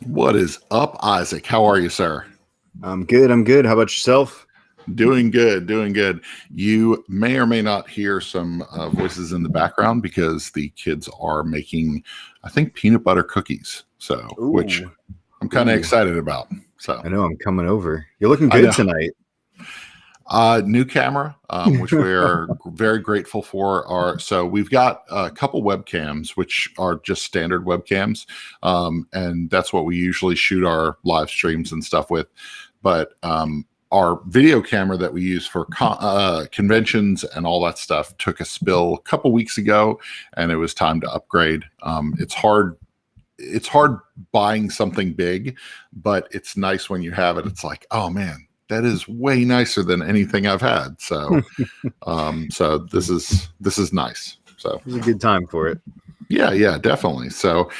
What is up, Isaac? How are you, sir? I'm good. I'm good. How about yourself? Doing good, doing good. You may or may not hear some voices in the background because the kids are making, I think, peanut butter cookies. So, which Ooh, I'm kind of ooh. excited about. So, I know I'm coming over. You're looking I good know. tonight. New camera, which we're very grateful for. So we've got a couple webcams, which are just standard webcams, and that's what we usually shoot our live streams and stuff with. But our video camera that we use for conventions and all that stuff took a spill a couple weeks ago, and it was time to upgrade. It's hard. It's hard buying something big, but it's nice when you have it. It's like, oh man, that is way nicer than anything I've had. So, so this is nice. So It was a good time for it. yeah, definitely. So,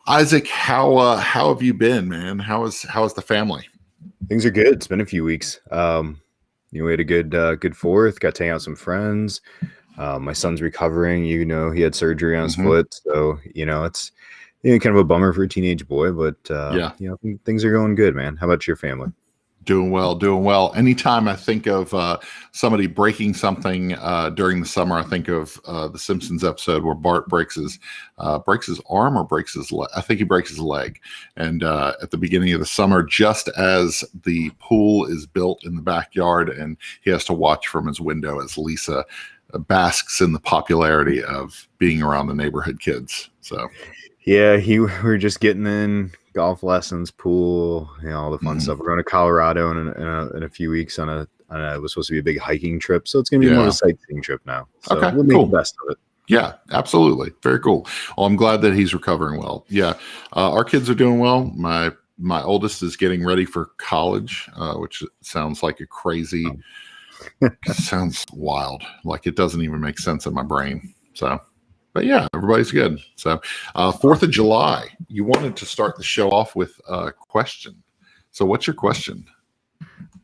Isaac, how have you been, man? How is the family? Things are good. It's been a few weeks. We had a good fourth. Got to hang out with some friends. My son's recovering. He had surgery on his foot, so it's kind of a bummer for a teenage boy. But Yeah. Things are going good, man. How about your family? Doing well. Anytime I think of somebody breaking something during the summer, I think of the Simpsons episode where Bart breaks his arm or breaks his leg. I think he breaks his leg. And at the beginning of the summer, just as the pool is built in the backyard, and he has to watch from his window as Lisa basks in the popularity of being around the neighborhood kids. So. Yeah, we're just getting in golf lessons, pool, all the fun stuff. We're going to Colorado in a few weeks on it was supposed to be a big hiking trip, so it's going to be more of a sightseeing trip now. So okay, we'll make the best of it. Yeah, absolutely. Very cool. Well, I'm glad that he's recovering well. Yeah, our kids are doing well. My oldest is getting ready for college, which sounds like a crazy, sounds wild. Like it doesn't even make sense in my brain. So. But yeah, everybody's good. So 4th of July, you wanted to start the show off with a question. So what's your question?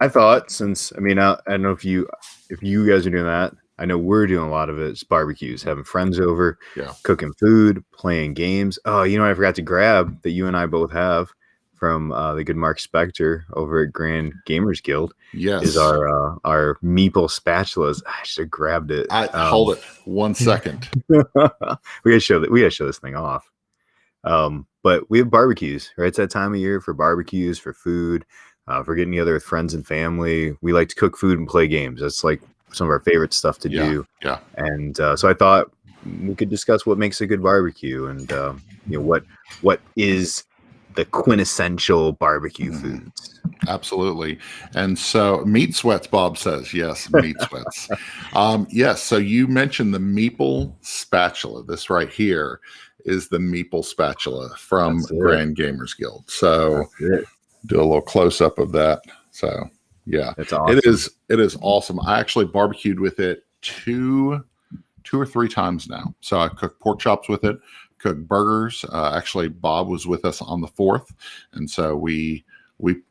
I thought I don't know if you guys are doing that. I know we're doing a lot of it. It's barbecues, having friends over, cooking food, playing games. Oh, I forgot to grab that you and I both have from the good Mark Spector over at Grand Gamers Guild. Yes, is our Meeple Spatulas. I should have grabbed it. Hold it 1 second. we gotta show this thing off. But we have barbecues, right? It's that time of year for barbecues, for food, for getting together with friends and family. We like to cook food and play games. That's like some of our favorite stuff to do. Yeah. And so I thought we could discuss what makes a good barbecue, and what is the quintessential barbecue foods. Absolutely. And so Meat Sweats, Bob says, yes, Meat Sweats. Yes. So you mentioned the Meeple Spatula. This right here is the Meeple Spatula from Grand Gamers Guild. So do a little close up of that. So yeah, that's awesome. It is awesome. I actually barbecued with it two or three times now. So I cooked pork chops with it, cooked burgers. Actually, Bob was with us on the 4th. And so we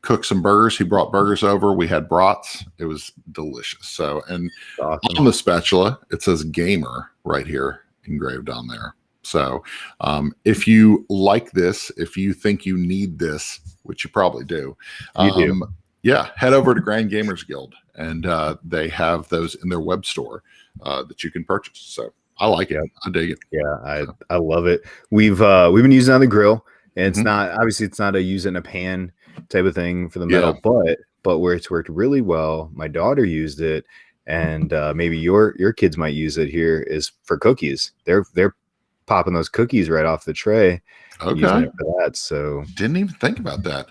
cooked some burgers. He brought burgers over. We had brats. It was delicious. So, and awesome. On the spatula, it says gamer right here engraved on there. So if you like this, if you think you need this, which you probably do, yeah, head over to Grand Gamers Guild, and they have those in their web store that you can purchase. So I like it. I dig it. Yeah, I love it. We've been using it on the grill, and it's not a use it in a pan type of thing for the metal, but where it's worked really well. My daughter used it, and maybe your kids might use it here is for cookies. They're popping those cookies right off the tray. Okay. It for that. So didn't even think about that.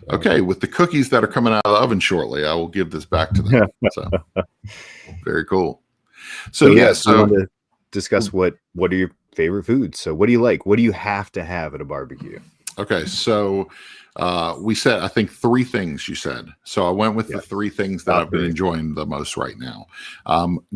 Okay. With the cookies that are coming out of the oven shortly, I will give this back to them. So very cool. So I want to discuss what are your favorite foods. So what do you like? What do you have to have at a barbecue? Okay. So we said, I think 3 things you said. So I went with the 3 things that I've been enjoying the most right now.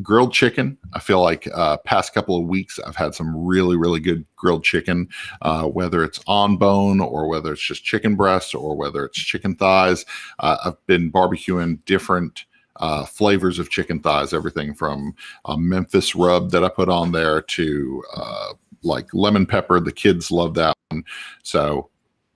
Grilled chicken. I feel like past couple of weeks, I've had some really, really good grilled chicken, whether it's on bone or whether it's just chicken breasts or whether it's chicken thighs. I've been barbecuing different flavors of chicken thighs, everything from a Memphis rub that I put on there to like lemon pepper. The kids love that one. So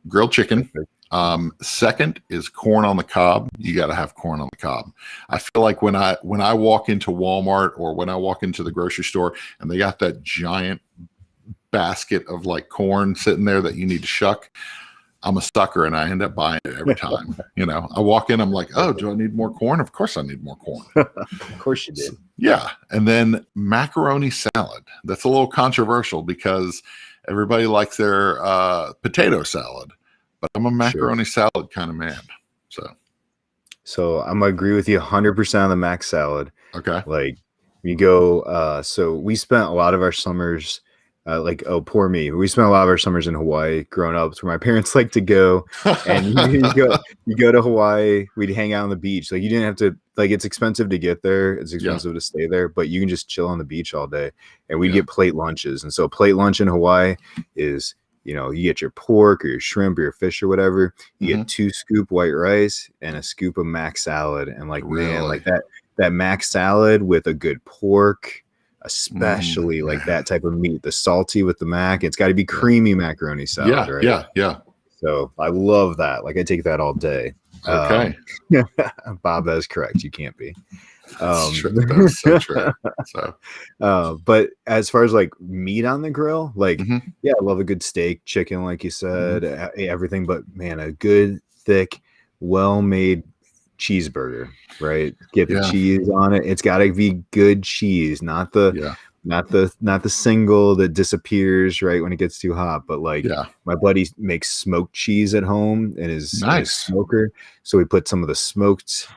grilled chicken. Perfect. Second is corn on the cob. You got to have corn on the cob. I feel like when I walk into Walmart or when I walk into the grocery store and they got that giant basket of like corn sitting there that you need to shuck, I'm a sucker and I end up buying it every time. You know, I walk in, I'm like, oh, do I need more corn? Of course I need more corn. Of course you did. Yeah. And then macaroni salad. That's a little controversial because everybody likes their potato salad, but I'm a macaroni salad kind of man. So I'm gonna agree with you 100% on the mac salad. Okay. Like we go, so we spent a lot of our summers like, oh, poor me. We spent a lot of our summers in Hawaii growing up. It's where my parents like to go. And you go to Hawaii, we'd hang out on the beach. Like you didn't have to, like, it's expensive to get there. It's expensive to stay there, but you can just chill on the beach all day. And we get plate lunches. And so plate lunch in Hawaii is, you know, you get your pork or your shrimp or your fish or whatever. You get 2 scoop white rice and a scoop of mac salad. And like, man, like that mac salad with a good pork, especially like that type of meat, the salty with the mac. It's got to be creamy macaroni salad, right? Yeah. So I love that. Like I take that all day. Okay. Bob, that is correct. You can't be. That's true. That's so true. So, but as far as like meat on the grill, like, yeah, I love a good steak, chicken, like you said, everything. But man, a good, thick, well-made cheeseburger, right? Get the cheese on it. It's got to be good cheese, not the single that disappears right when it gets too hot. But like my buddy makes smoked cheese at home in his smoker, so we put some of the smoked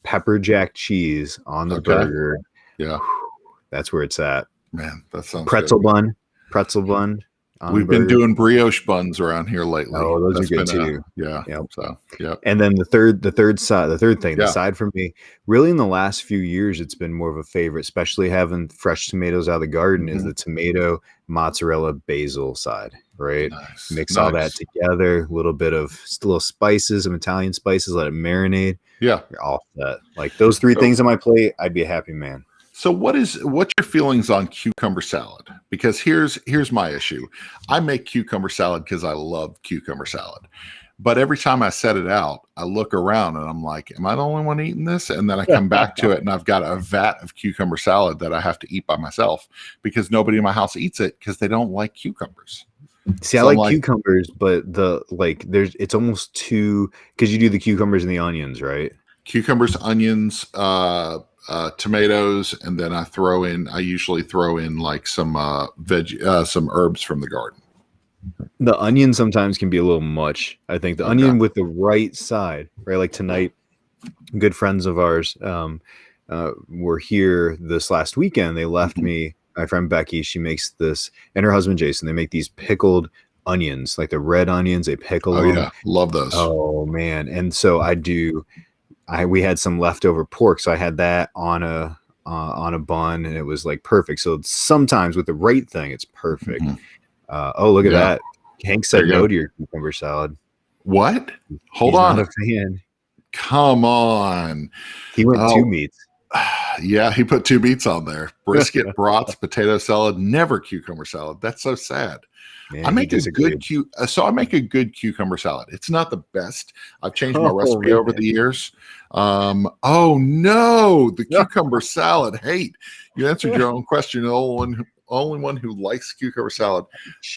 pepper jack cheese on the burger. Yeah, that's where it's at. Man, that sounds pretzel good. bun. We've been doing brioche buns around here lately. Oh, those are good too. So, And then the third thing, the side for me, really in the last few years, it's been more of a favorite, especially having fresh tomatoes out of the garden, is the tomato, mozzarella, basil side, right? Mix all that together, a little bit of little spices, some Italian spices, let it marinate. Yeah. You're all set. Like those 3 things on my plate, I'd be a happy man. So what's your feelings on cucumber salad? Because here's my issue. I make cucumber salad because I love cucumber salad. But every time I set it out, I look around and I'm like, am I the only one eating this? And then I come back to it and I've got a vat of cucumber salad that I have to eat by myself because nobody in my house eats it because they don't like cucumbers. See, so I like cucumbers, but it's almost too, because you do the cucumbers and the onions, right? Cucumbers, onions, tomatoes, and then I usually throw in like some some herbs from the garden. The onion sometimes can be a little much. I think the onion with the right side, right? Like tonight, good friends of ours were here this last weekend. They left me, my friend Becky, she makes this, and her husband Jason, they make these pickled onions, like the red onions, they pickle them. Yeah, love those. Oh man. And so we had some leftover pork, so I had that on a bun, and it was like perfect. So sometimes with the right thing, it's perfect. Look at that. Hank said no to your cucumber salad. What? Hold on. Not a fan. Come on. He went 2 meats. Yeah, he put 2 meats on there. Brisket, brats, potato salad, never cucumber salad. That's so sad. Man, I make a good cucumber salad. It's not the best. I've changed my recipe over the years. Oh no, the cucumber salad hate. You answered your own question. The only one who likes cucumber salad.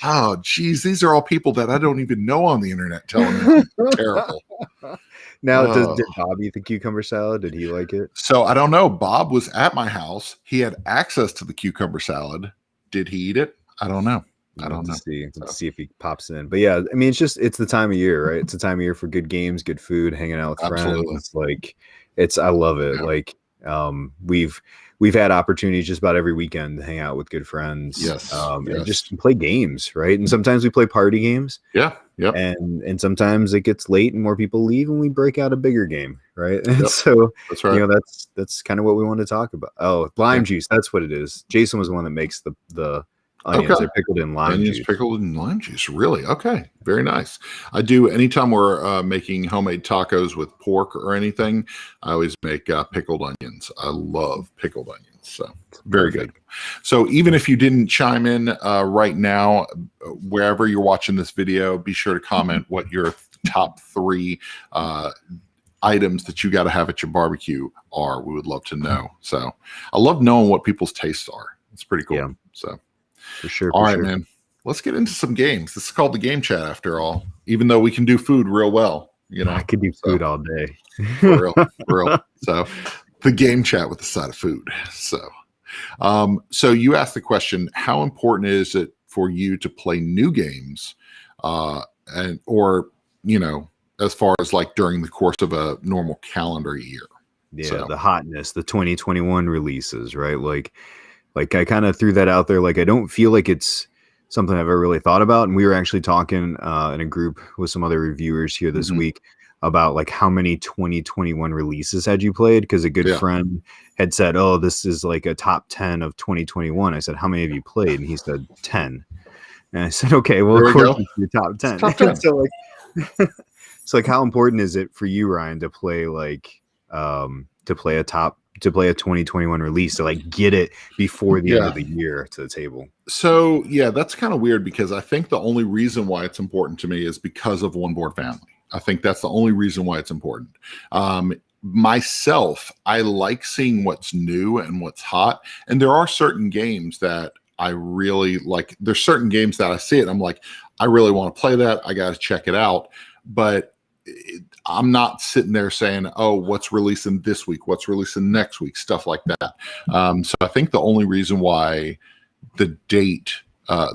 Oh, geez, these are all people that I don't even know on the internet telling me it's terrible. Now, did Bob eat the cucumber salad? Did he like it? So I don't know. Bob was at my house. He had access to the cucumber salad. Did he eat it? I don't know. Let's see if he pops in. But yeah, I mean, it's the time of year, right? It's the time of year for good games, good food, hanging out with friends. Like I love it. Yeah. Like we've had opportunities just about every weekend to hang out with good friends. And just play games, right? And sometimes we play party games. Yeah. And sometimes it gets late and more people leave and we break out a bigger game, right? And so that's right. You know, that's kind of what we want to talk about. Oh, lime juice, that's what it is. Jason was the one that makes the onions. They're pickled in lime juice. Pickled in lime juice. Really? Okay. Very nice. I do, anytime we're making homemade tacos with pork or anything, I always make pickled onions. I love pickled onions. So very good. So even if you didn't chime in right now, wherever you're watching this video, be sure to comment what your top 3 items that you got to have at your barbecue are. We would love to know. So I love knowing what people's tastes are. It's pretty cool. Yeah. So for sure. All right, man. Let's get into some games. This is called the Game Chat after all, even though we can do food real well. I could do food all day. For real. So the Game Chat with the side of food. So you asked the question, how important is it for you to play new games or as far as like during the course of a normal calendar year? Yeah, the hotness, the 2021 releases, right? Like I kind of threw that out there. Like I don't feel like it's something I've ever really thought about. And we were actually talking in a group with some other reviewers here this week about like how many 2021 releases had you played? Because a good friend had said, "Oh, this is like a top 10 of 2021." I said, "How many have you played?" And he said 10. And I said, "Okay, well, of course it's your top 10." Top 10. So like, so like, how important is it for you, Ryan, to play like to play a 2021 release, to like get it before the end of the year to the table? So yeah, that's kind of weird because I think the only reason why it's important to me is because of One Board Family. I think that's the only reason why it's important. Myself, I like seeing what's new and what's hot. And there are certain games that I really like. There's certain games that I see it and I'm like, I really want to play that. I got to check it out. But I'm not sitting there saying, oh, what's releasing this week? What's releasing next week? Stuff like that. So I think the only reason why the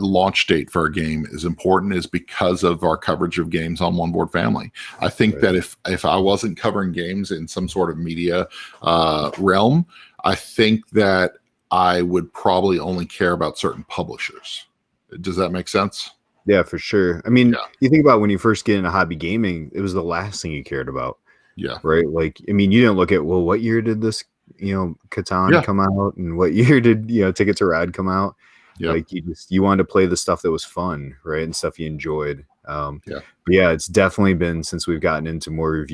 launch date for a game is important is because of our coverage of games on One Board Family. I think that if I wasn't covering games in some sort of media realm, I think that I would probably only care about certain publishers. Does that make sense? Yeah, for sure. I mean, you think about when you first get into hobby gaming, it was the last thing you cared about. Yeah. Right. Like, I mean, you didn't look at, well, what year did this, Catan come out, and what year did, Ticket to Ride come out? Yeah. Like you wanted to play the stuff that was fun, right? And stuff you enjoyed. But yeah, it's definitely been, since we've gotten into more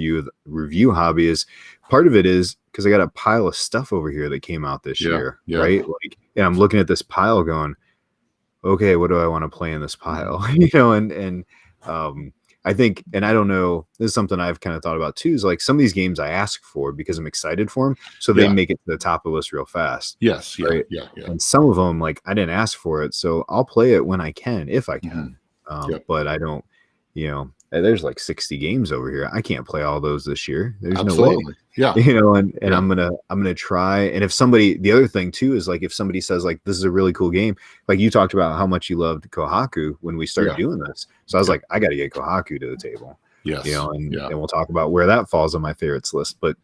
review hobby, is part of it is because I got a pile of stuff over here that came out this year. Right. Like, and I'm looking at this pile going, okay, what do I want to play in this pile? And I think, and I don't know, this is something I've kind of thought about too, is like some of these games I ask for because I'm excited for them, so they make it to the top of the list real fast. Yes. Right? Yeah. And some of them, like, I didn't ask for it, so I'll play it when I can, if I can. But I don't, there's like 60 games over here. I can't play all those this year. There's no way. Yeah. And I'm gonna try. And if somebody, the other thing too is like, if somebody says like, this is a really cool game, like you talked about how much you loved Kohaku when we started doing this. So I was like, I got to get Kohaku to the table. Yes. And we'll talk about where that falls on my favorites list. But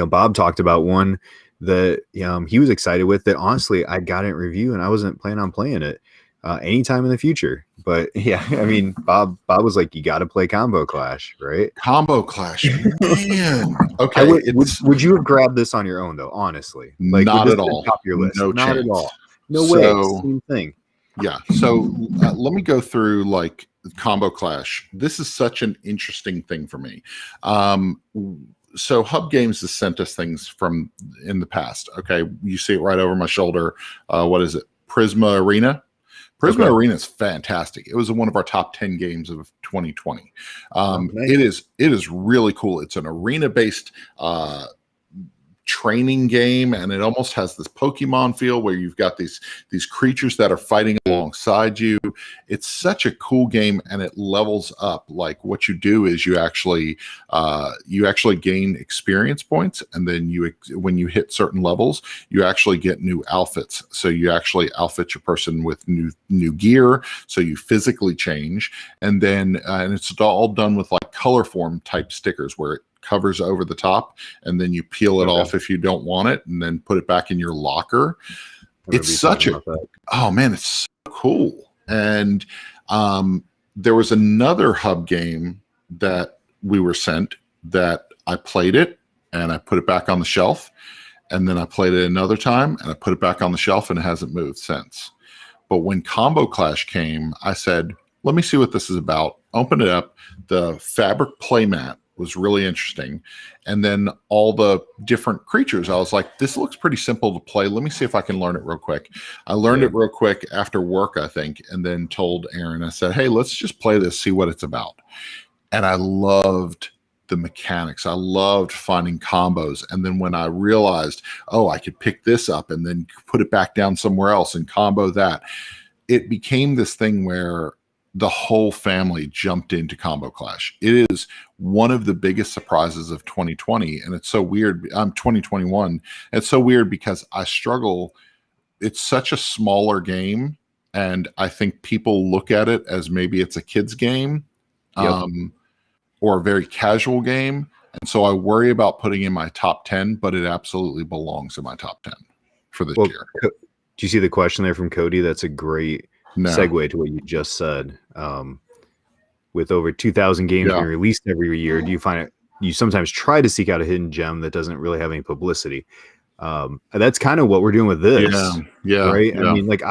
Bob talked about one that he was excited with, that honestly I got it in review and I wasn't planning on playing it anytime in the future. But yeah, I mean, Bob was like, you got to play Combo Clash, right? Combo Clash, man. Okay, would you have grabbed this on your own though? Honestly, like, not at all. Top of your list? No not chance. At all. No way. Same thing. Yeah. So let me go through like Combo Clash. This is such an interesting thing for me. So Hub Games has sent us things from in the past. Okay, you see it right over my shoulder. What is it? Prisma Arena. Prisma Arena is fantastic. It was one of our top 10 games of 2020. Nice. It is really cool. It's an arena-based training game, and it almost has this Pokemon feel where you've got these creatures that are fighting alongside you. It's such a cool game, and it levels up. Like, what you do is you actually gain experience points, and then when you hit certain levels, you actually get new outfits. So you actually outfit your person with new gear, so you physically change, and then and it's all done with like color form type stickers where it covers over the top, and then you peel it off if you don't want it, and then put it back in your locker. It's such a it's so cool. And there was another Hub game that we were sent that I played it and I put it back on the shelf, and then I played it another time and I put it back on the shelf, and it hasn't moved since. But when Combo Clash came, I said, let me see what this is about. Open it up. The fabric playmat was really interesting. And then all the different creatures, I was like, this looks pretty simple to play. Let me see if I can learn it real quick. I learned it real quick after work, I think, and then told Aaron, I said, hey, let's just play this, see what it's about. And I loved the mechanics. I loved finding combos. And then when I realized, oh, I could pick this up and then put it back down somewhere else and combo that, it became this thing where the whole family jumped into Combo Clash. It is one of the biggest surprises of 2020. And it's so weird. I'm 2021. It's so weird because I struggle. It's such a smaller game. And I think people look at it as maybe it's a kid's game. Or a very casual game. And so I worry about putting in my top 10, but it absolutely belongs in my top 10 for this year. Do you see the question there from Cody? That's a great segue to what you just said. With over 2,000 games being released every year, do you find it, you sometimes try to seek out a hidden gem that doesn't really have any publicity? That's kind of what we're doing with this. Right. I mean, like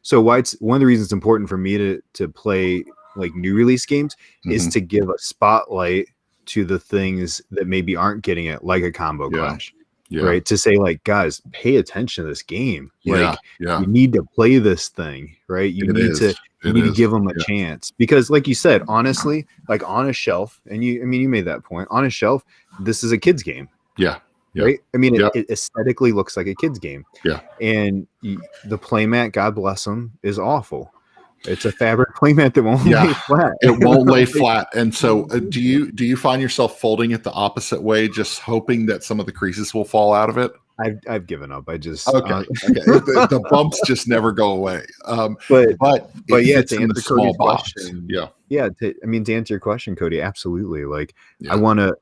so why it's one of the reasons it's important for me to play like new release games is to give a spotlight to the things that maybe aren't getting it, like a Combo Clash, right? To say like, guys, pay attention to this game. Like you need to play this thing, right? You need to give them a chance, because like you said, honestly, like on a shelf, and you made that point, on a shelf, this is a kid's game. Right. I mean, it aesthetically looks like a kid's game. And the playmat, God bless them, is awful. It's a fabric playmat that won't lay flat. It won't lay flat. And so do you find yourself folding it the opposite way, just hoping that some of the creases will fall out of it? I've given up. I just okay. The bumps just never go away. But yeah, to answer Cody's question, to answer your question, Cody, absolutely. Like I want to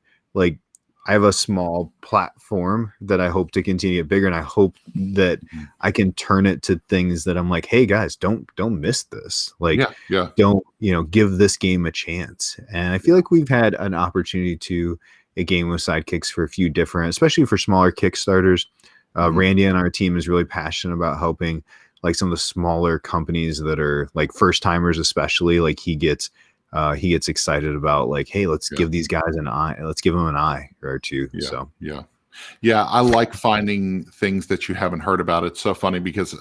I have a small platform that I hope to continue to get bigger, and I hope that I can turn it to things that I'm like, hey guys, don't miss this. Like, don't, give this game a chance. And I feel like we've had an opportunity to a game with sidekicks for a few different, especially for smaller Kickstarters. Randy on our team is really passionate about helping like some of the smaller companies that are like first timers, especially. Like he gets excited about like, hey, let's give these guys an eye. Let's give them an eye or two. I like finding things that you haven't heard about. It's so funny because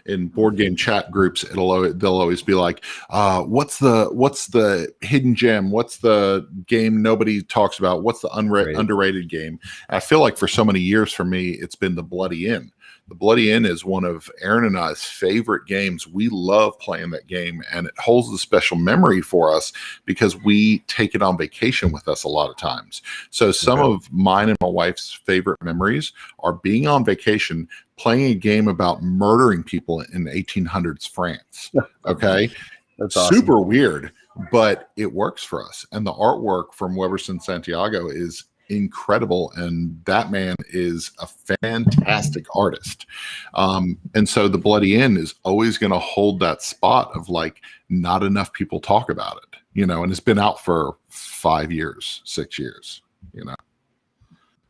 in board game chat groups, they'll always be like, what's the hidden gem? What's the game nobody talks about? What's the underrated game? And I feel like for so many years for me, it's been the Bloody Inn. The Bloody Inn is one of Aaron and I's favorite games. We love playing that game, and it holds a special memory for us because we take it on vacation with us a lot of times. So some of mine and my wife's favorite memories are being on vacation, playing a game about murdering people in 1800s France. Okay. That's awesome. Super weird, but it works for us. And the artwork from Weberson Santiago is incredible, and that man is a fantastic artist, and so the Bloody Inn is always going to hold that spot of like not enough people talk about it, and it's been out for 5 years, 6 years,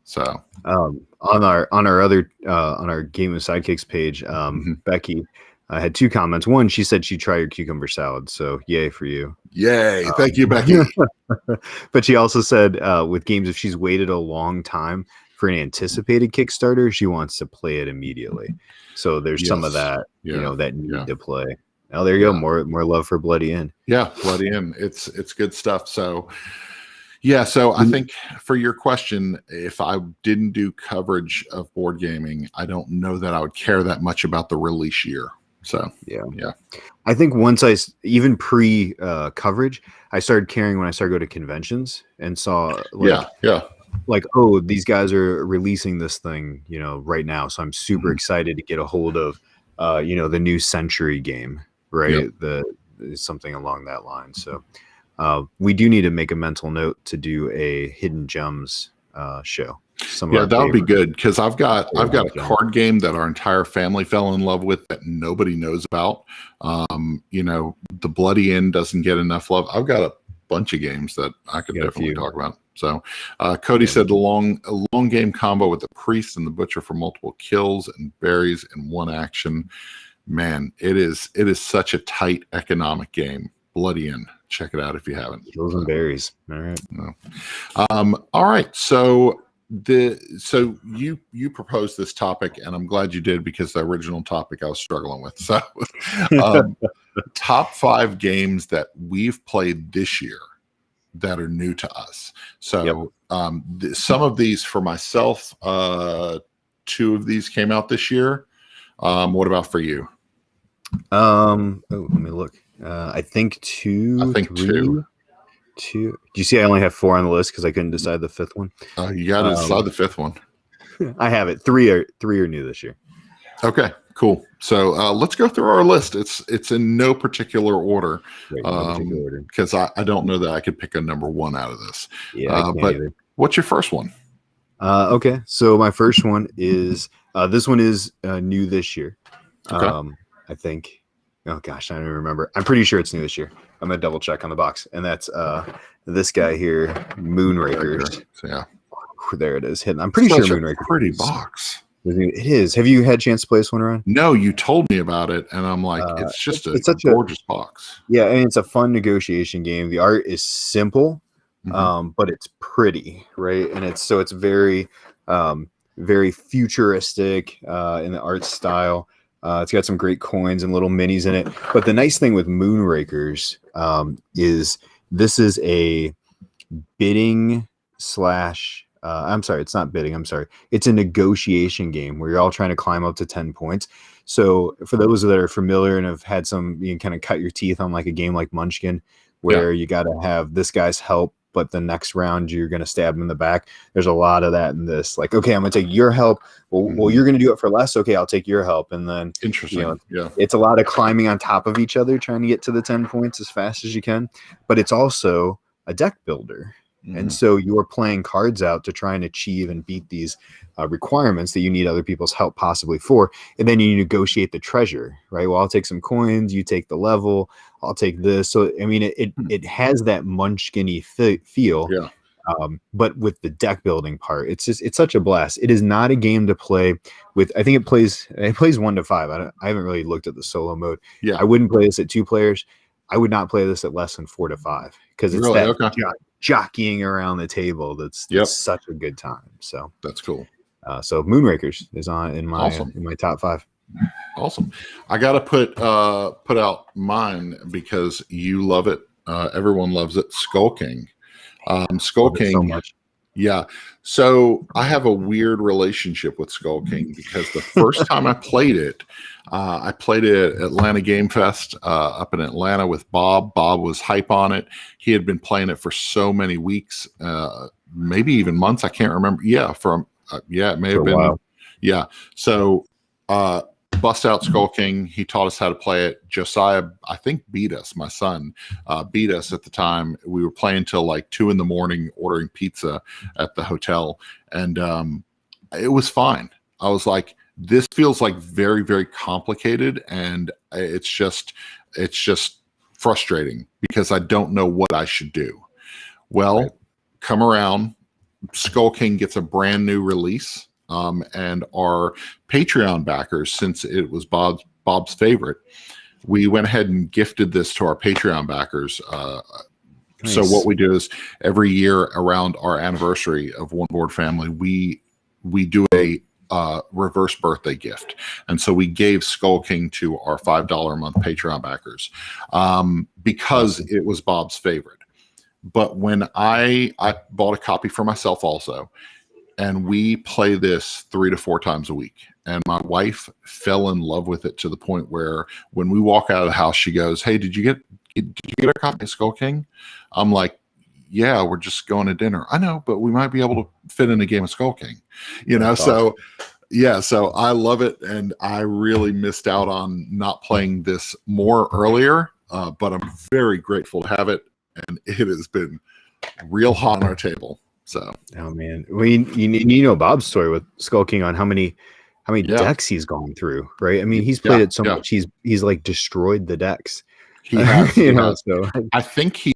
so on our Game of Sidekicks page, Becky had 2 comments. One, she said she tried your cucumber salad, so yay for you. Yay. Thank you, Becky. But she also said with games, if she's waited a long time for an anticipated Kickstarter, she wants to play it immediately. So there's some of that, that need to play. Oh, there you go. More love for Bloody Inn. Yeah, Bloody Inn. It's good stuff. So so I think for your question, if I didn't do coverage of board gaming, I don't know that I would care that much about the release year. So I think once even pre coverage, I started caring when I started going to conventions and saw like, oh, these guys are releasing this thing, right now. So I'm super excited to get a hold of, the new Century game, right? Something along that line. So we do need to make a mental note to do a Hidden Gems show. That would be good, because I've got a card game that our entire family fell in love with that nobody knows about. The Bloody Inn doesn't get enough love. I've got a bunch of games that I could definitely talk about. So Cody said a long game combo with the priest and the butcher for multiple kills and berries in one action. Man, it is such a tight economic game. Bloody Inn. check it out if you haven't. Hills and berries. All right. No. All right. So you proposed this topic, and I'm glad you did, because the original topic I was struggling with. So, top 5 games that we've played this year that are new to us. So, some of these for myself, 2 of these came out this year. What about for you? Let me look. I think 2. I think 2. 2. Do you see I only have 4 on the list because I couldn't decide the 5th one? You got to decide the 5th one. I have it. 3 are new this year. Okay, cool. So let's go through our list. It's in no particular order, because I don't know that I could pick a number 1 out of this. Yeah, I can't but either. What's your first one? Okay, so my first one is this one is new this year. Okay. I think. Oh gosh, I don't even remember. I'm pretty sure it's new this year. I'm gonna double check on the box, and that's this guy here, Moonrakers. So, yeah, there it is. Hidden. I'm pretty sure Moonrakers. Pretty box. It is. Have you had a chance to play this one around? No, you told me about it, and I'm like, it's just it's such gorgeous box. Yeah, I mean, it's a fun negotiation game. The art is simple, but it's pretty, right? And it's very, very futuristic in the art style. It's got some great coins and little minis in it. But the nice thing with Moonrakers is this is a bidding slash. I'm sorry, it's not bidding. I'm sorry. It's a negotiation game where you're all trying to climb up to 10 points. So for those that are familiar and have had some, you can kind of cut your teeth on like a game like Munchkin, where you got to have this guy's help, but the next round you're going to stab him in the back. There's a lot of that in this. Like, okay, I'm going to take your help. Well, you're going to do it for less. Okay, I'll take your help. And then, interesting. It's a lot of climbing on top of each other, trying to get to the 10 points as fast as you can. But it's also a deck builder. And so you're playing cards out to try and achieve and beat these requirements that you need other people's help possibly for. And then you negotiate the treasure, right? Well, I'll take some coins, you take the level, I'll take this. So, I mean, it has that Munchkin-y feel, but with the deck building part, it's such a blast. It is not a game to play with. I think it plays 1 to 5. I haven't really looked at the solo mode. Yeah, I wouldn't play this at 2 players. I would not play this at less than 4 to 5 because it's that jockeying around the table. That's such a good time. So that's cool. So Moonrakers is in my top 5. Awesome. I got to put out mine because you love it. Everyone loves it. Skull King. Skull King. So much. Yeah. So I have a weird relationship with Skull King because the first time I played it at Atlanta Game Fest up in Atlanta with Bob. Bob was hype on it. He had been playing it for so many weeks, maybe even months. I can't remember. Yeah. It may have been. While. Yeah. So, bust out Skull King. He taught us how to play it. Josiah, I think, beat us. My son beat us at the time. We were playing till like 2 a.m, ordering pizza at the hotel, and it was fine. I was like, this feels like very, very complicated, and it's just frustrating because I don't know what I should do. Well, come around, Skull King gets a brand new release. And our Patreon backers, since it was Bob's favorite, we went ahead and gifted this to our Patreon backers. Nice. So what we do is every year around our anniversary of One Board Family, we do a reverse birthday gift. And so we gave Skull King to our $5 a month Patreon backers because it was Bob's favorite. But when I bought a copy for myself also, and we play this 3 to 4 times a week. And my wife fell in love with it to the point where when we walk out of the house, she goes, "Hey, did you get a copy of Skull King?" I'm like, "Yeah, we're just going to dinner." "I know, but we might be able to fit in a game of Skull King." So I love it. And I really missed out on not playing this more earlier, but I'm very grateful to have it. And it has been real hot on our table. So, oh man, you know Bob's story with Skull King on how many decks he's gone through, right? I mean, he's played it so much he's like destroyed the decks. He has, So I think he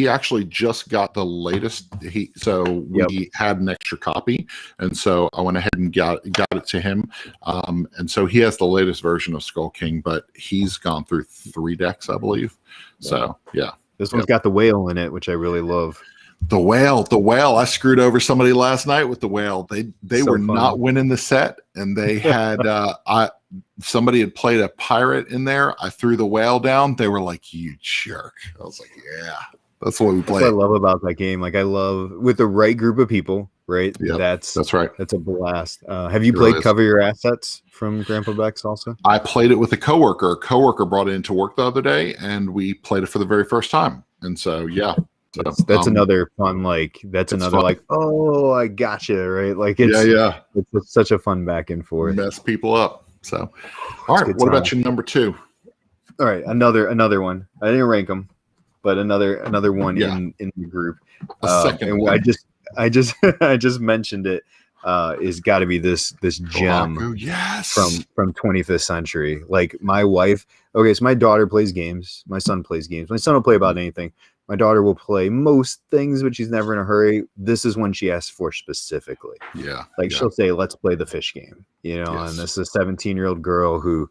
actually just got the latest. We had an extra copy, and so I went ahead and got it to him. And so he has the latest version of Skull King, but he's gone through 3 decks, I believe. So yeah. This one's got the whale in it, which I really love. The whale. I screwed over somebody last night with the whale. They So were fun. not winning the set, and they had somebody had played a pirate in there. I threw the whale down. They were like, "You jerk!" I was like, "Yeah, that's what we play." That's what I love about that game. Like, I love with the right group of people, right? Yep, that's right. That's a blast. Have you played Cover Your Assets from Grandpa Beck's also? I played it with a coworker. A coworker brought it into work the other day, and we played it for the very first time. And so, yeah. That's another fun, like, oh, I gotcha, right? Like, it's such a fun back and forth. Mess people up. So, all right, what about your number 2? All right, another one. I didn't rank them, but another one in the group. Second one. I just mentioned it. Is got to be this gem from 25th Century. Like, my wife. Okay, so my daughter plays games. My son plays games. My son will play about anything. My daughter will play most things, but she's never in a hurry. This is when she asks for specifically. Yeah. Like, she'll say, "Let's play the fish game," And this is a 17-year-old girl who's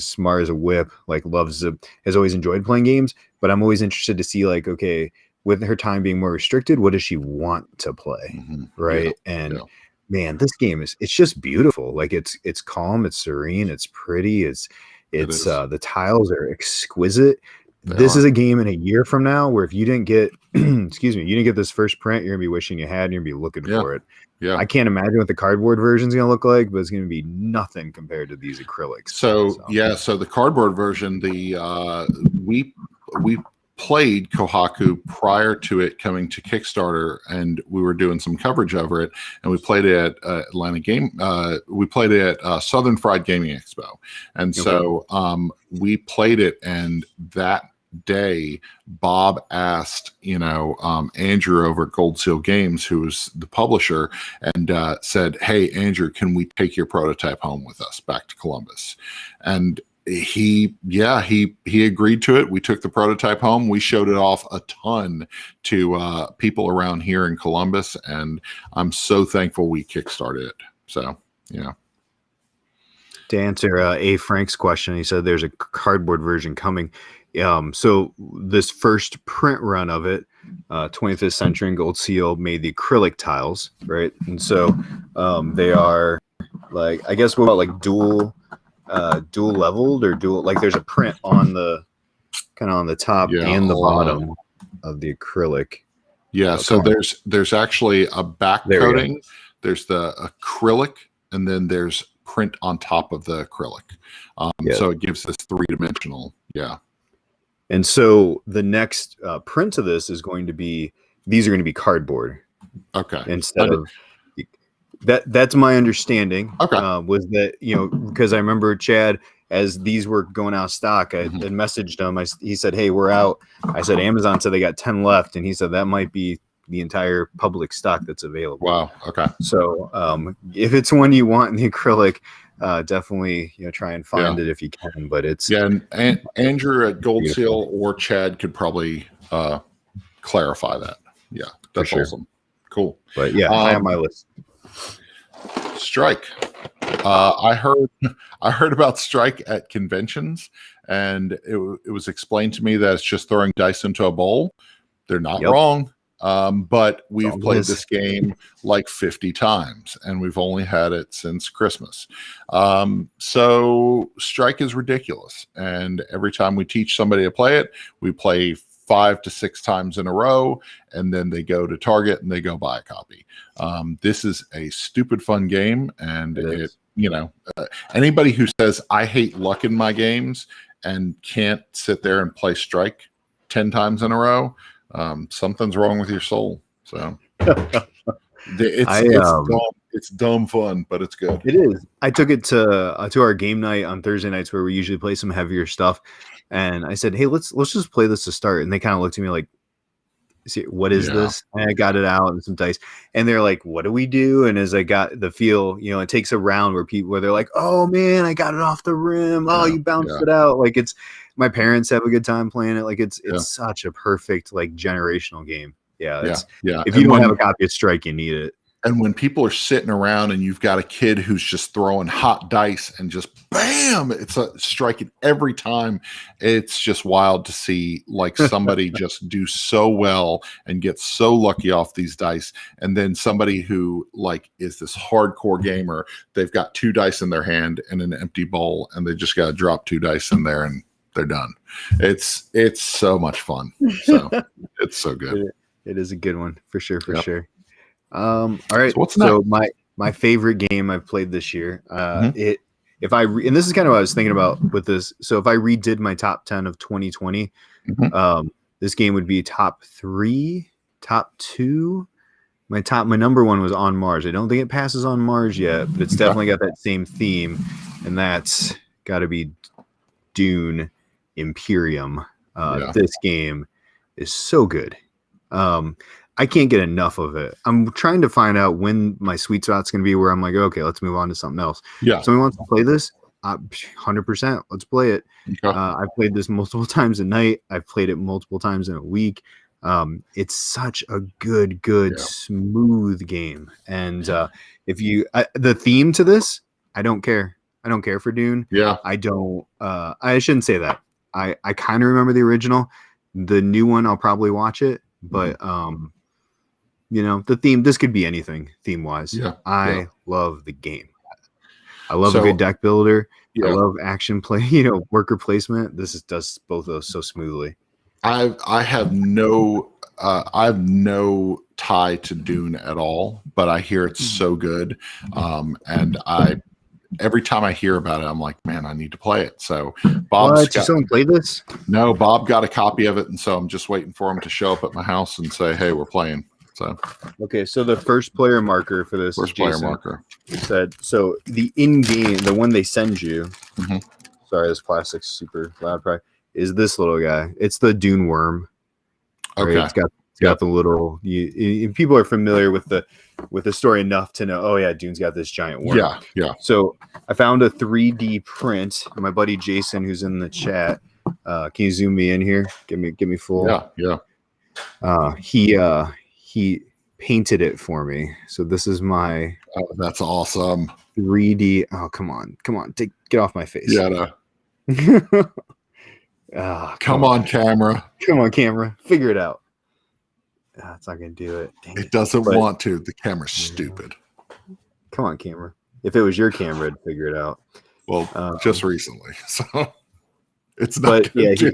smart as a whip, like has always enjoyed playing games. But I'm always interested to see, like, okay, with her time being more restricted, what does she want to play? Mm-hmm. Right. Man, this game it's just beautiful. Like, it's calm, it's serene, it's pretty, it's the tiles are exquisite. This is a game in a year from now where if you didn't get you didn't get this first print, you're gonna be wishing you had, and you're gonna be looking for it. Yeah. I can't imagine what the cardboard version is gonna look like, but it's gonna be nothing compared to these acrylics. So the cardboard version, we played Kohaku prior to it coming to Kickstarter, and we were doing some coverage over it, and we played it at Atlanta Game. We played it at Southern Fried Gaming Expo, and so we played it, and that day Bob asked Andrew over at Gold Seal Games, who was the publisher, and said, "Hey Andrew, can we take your prototype home with us back to Columbus?" And he agreed to it. We took the prototype home. We showed it off a ton to people around here in Columbus, and I'm so thankful we kickstarted it. So to answer A. Frank's question, he said there's a cardboard version coming. So this first print run of it, 25th Century and Gold Seal made the acrylic tiles, right? And so they are, like, I guess what, like dual leveled or dual, like there's a print on the kind of on the top and the bottom of the acrylic. Yeah, so there's actually a back coating. There's the acrylic, and then there's print on top of the acrylic. So it gives this 3-dimensional. Yeah. And so the next print of this is going to be, these are going to be cardboard. Okay. Instead of that's my understanding. Okay. Was that, because I remember Chad, as these were going out of stock, I had messaged him. He said, "Hey, we're out." I said, "Amazon said they got 10 left." And he said, "That might be the entire public stock that's available." Wow. Okay. So if it's one you want in the acrylic, definitely try and find it if you can. But it's and Andrew at Gold Seal or Chad could probably clarify that. Yeah, that's awesome. Cool. But high on my list. Strike. I heard about Strike at conventions, and it was explained to me that it's just throwing dice into a bowl. They're not wrong. But we've played this game like 50 times, and we've only had it since Christmas. So Strike is ridiculous. And every time we teach somebody to play it, we play 5 to 6 times in a row, and then they go to Target and they go buy a copy. This is a stupid fun game, and anybody who says I hate luck in my games and can't sit there and play Strike 10 times in a row, something's wrong with your soul. So it's dumb fun, but it's good. It is. I took it to our game night on Thursday nights where we usually play some heavier stuff, and I said, "Hey, let's just play this to start." And they kind of looked at me like, "See, what is this?" And I got it out and some dice, and they're like, "What do we do?" And as I got the feel, it takes a round where they're like, "Oh man, I got it off the rim. Oh, you bounced it out." Like, it's, my parents have a good time playing it. Like, it's such a perfect, like, generational game. If you don't have a copy of Strike, you need it. And when people are sitting around and you've got a kid who's just throwing hot dice and just bam, it's a striking every time. It's just wild to see like somebody just do so well and get so lucky off these dice. And then somebody who like is this hardcore gamer, they've got 2 dice in their hand and an empty bowl, and they just got to drop 2 dice in there and they're done. It's so much fun. So it's so good. It is a good one for sure. All right. So what's next? So my favorite game I've played this year. And this is kind of what I was thinking about with this. So if I redid my top 10 of 2020, this game would be top 3, top 2. My number 1 was On Mars. I don't think it passes On Mars yet, but it's definitely got that same theme, and that's got to be Dune Imperium. This game is so good. I can't get enough of it. I'm trying to find out when my sweet spot's going to be where I'm like, okay, let's move on to something else. Yeah. Somebody wants to play this? 100%. Let's play it. Okay. I've played this multiple times a night. I've played it multiple times in a week. It's such a good, smooth game. And if you, the theme to this, I don't care. I don't care for Dune. Yeah. I don't, I shouldn't say that. I kind of remember the original. The new one, I'll probably watch it. But, you know, the theme, this could be anything theme wise. Yeah. I love the game. I love a good deck builder. I love action play, worker placement. This does both of those so smoothly. I have no tie to Dune at all, but I hear it's so good. And every time I hear about it, I'm like, man, I need to play it. So Did someone play this? No, Bob got a copy of it, and so I'm just waiting for him to show up at my house and say, hey, we're playing. So okay, so the first player marker for this said, so the in-game, the one they send you, sorry, this plastic's super loud, probably, is this little guy. It's the Dune worm. Okay. Right? It's got the little, people are familiar with the story enough to know, oh yeah, Dune's got this giant worm. Yeah. So I found a 3D print. My buddy Jason, who's in the chat, can you zoom me in here? Give me full. Yeah. He painted it for me. So this is my that's awesome. 3D. Oh, come on. Get off my face. Yeah. Come on, camera. Come on, camera. Figure it out. It's not going to do it. Dang it doesn't want to. The camera's stupid. Come on, camera. If it was your camera, it'd figure it out. Well, just recently. So it's not. But yeah, we'll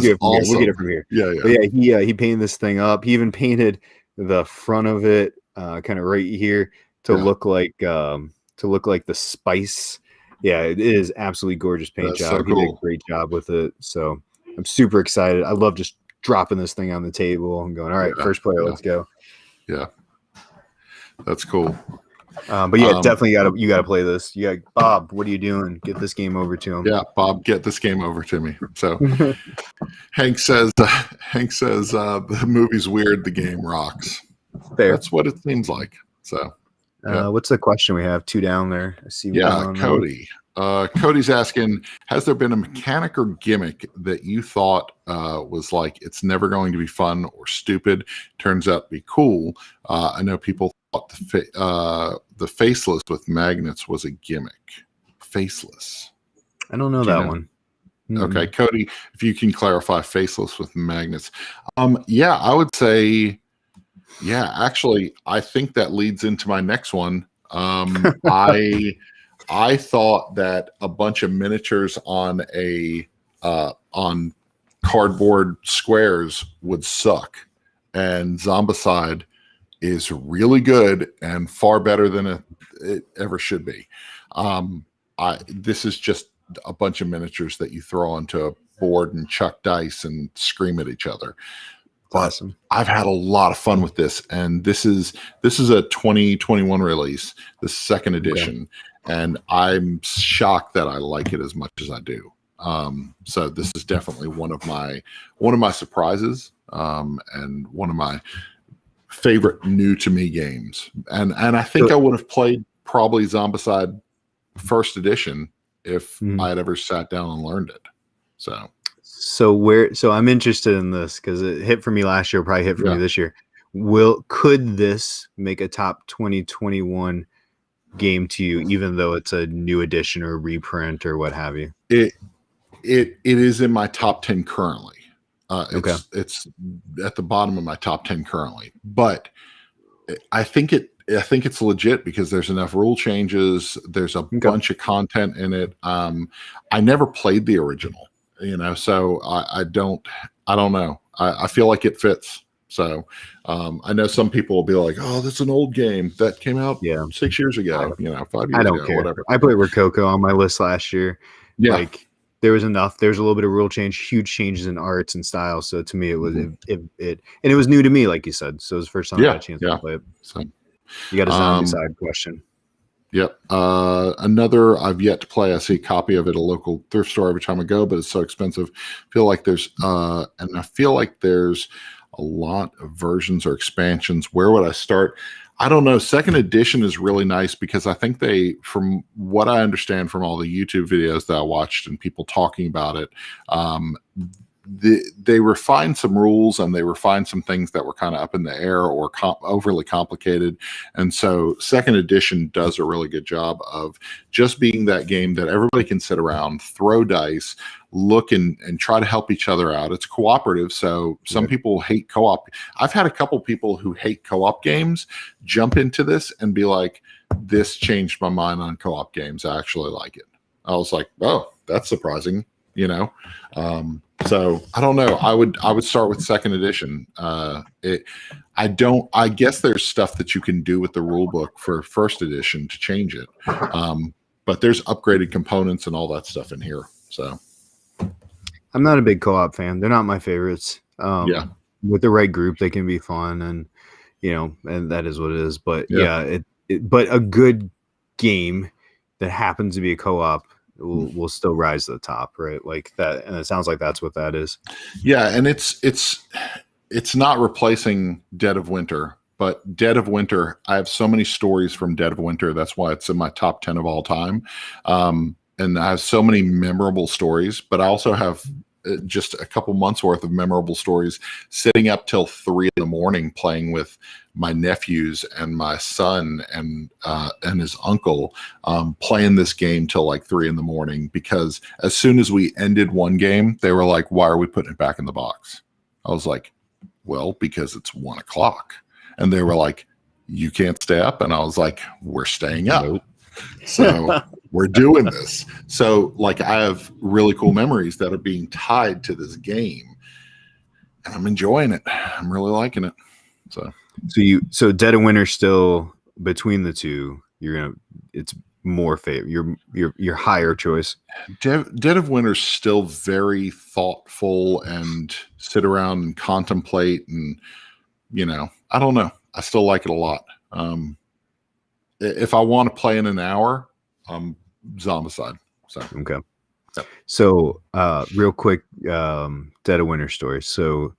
get it from here. Yeah. But yeah, he painted this thing up. He even painted the front of it, kind of right here, to look like the spice. Yeah, it is absolutely gorgeous paint job. So cool. He did a great job with it. So I'm super excited. I love just dropping this thing on the table and going, all right, first player, let's go. Yeah, that's cool. But yeah, definitely you gotta play this. Bob, what are you doing? Get this game over to him. Yeah, Bob, get this game over to me. So Hank says the movie's weird, the game rocks. Fair. That's what it seems like. So what's the question we have? 2 down there. I see. Cody. Cody's asking, has there been a mechanic or gimmick that you thought was like it's never going to be fun or stupid, turns out to be cool? I know people thought the faceless with magnets was a gimmick. Faceless. I don't know that one. Okay, Cody, if you can clarify faceless with magnets. Yeah, I would say, actually, I think that leads into my next one. I thought that a bunch of miniatures on on cardboard squares would suck, and Zombicide is really good and far better than it ever should be. This is just a bunch of miniatures that you throw onto a board and chuck dice and scream at each other. Awesome. I've had a lot of fun with this, and this is a 2021 release, the second edition, and I'm shocked that I like it as much as I do. So this is definitely one of my surprises, and one of my favorite new to me games. And I think I would have played probably Zombicide first edition if I had ever sat down and learned it. So I'm interested in this because it hit for me last year, probably hit for me this year. could this make a top 2021 game to you, even though it's a new edition or reprint or what have you? It is in my top 10 currently. Okay. It's at the bottom of my top 10 currently, but I think it's legit because there's enough rule changes. There's a bunch of content in it. I never played the original, so I don't know. I feel like it fits. So I know some people will be like, "Oh, that's an old game that came out 6 years ago, 5 years I don't ago, care. whatever." I played Rococo on my list last year. Yeah. Like there was enough. There's a little bit of rule change, huge changes in arts and style. So to me, it was and it was new to me, like you said. So it was the first time I had a chance to play it. So you got a zombie side question. Yep. Another I've yet to play. I see a copy of it at a local thrift store every time I go, but it's so expensive. I feel like there's a lot of versions or expansions. Where would I start? I don't know. Second edition is really nice because I think from what I understand from all the YouTube videos that I watched and people talking about it, they refined some rules and they refined some things that were kind of up in the air or overly complicated. And so second edition does a really good job of just being that game that everybody can sit around, throw dice, look and try to help each other out. It's cooperative. So some people hate co-op. I've had a couple people who hate co-op games jump into this and be like, this changed my mind on co-op games. I actually like it. I was like, oh, that's surprising, so I don't know. I would start with second edition. I guess there's stuff that you can do with the rule book for first edition to change it. But there's upgraded components and all that stuff in here. So I'm not a big co-op fan. They're not my favorites. With the right group, they can be fun and and that is what it is. But but a good game that happens to be a co-op will still rise to the top, right? Like that, and it sounds like that's what that is. Yeah, and it's not replacing Dead of Winter, but Dead of Winter, I have so many stories from Dead of Winter. That's why it's in my top 10 of all time. And I have so many memorable stories, but I also have just a couple months worth of memorable stories sitting up till 3 a.m. playing with my nephews and my son and his uncle, playing this game till like 3 a.m. because as soon as we ended one game, they were like, "Why are we putting it back in the box?" I was like, "Well, because it's 1 o'clock." And they were like, "You can't stay up." And I was like, "We're staying up." Nope. So we're doing this. So like I have really cool memories that are being tied to this game and I'm enjoying it. I'm really liking it. So Dead of Winter still between the two, it's more favorite. Your higher choice. Dead of Winter is still very thoughtful and sit around and contemplate and I don't know. I still like it a lot. If I want to play in an hour, Zombicide. So okay. Yep. So real quick, Dead of Winter story. So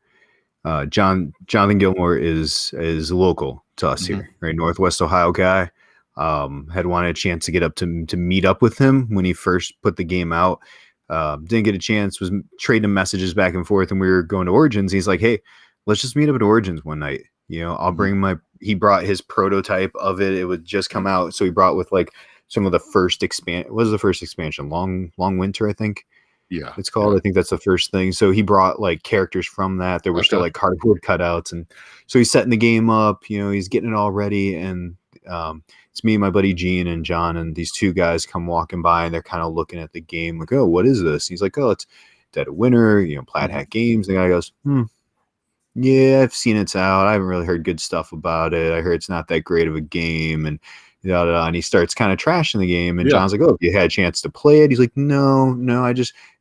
Jonathan Gilmore is local to us here, right? Northwest Ohio guy. Had wanted a chance to get up to meet up with him when he first put the game out. Didn't get a chance, was trading messages back and forth, and we were going to Origins. He's like, "Hey, let's just meet up at Origins one night. I'll bring he brought his prototype of it. It would just come out. So he brought with like some of the first what was the first expansion? Long Winter, I think. Yeah. It's called. I think that's the first thing. So he brought like characters from that. There were still like cardboard cutouts. And so he's setting the game up, he's getting it all ready. And it's me and my buddy Gene and John, and these two guys come walking by and they're kind of looking at the game like, "Oh, what is this?" And he's like, "Oh, it's Dead of Winter, Plaid Hat Games." And the guy goes, "Yeah, I've seen it's out. I haven't really heard good stuff about it. I heard it's not that great of a game." And and he starts kind of trashing the game. And John's like, "Oh, you had a chance to play it?" He's like, No,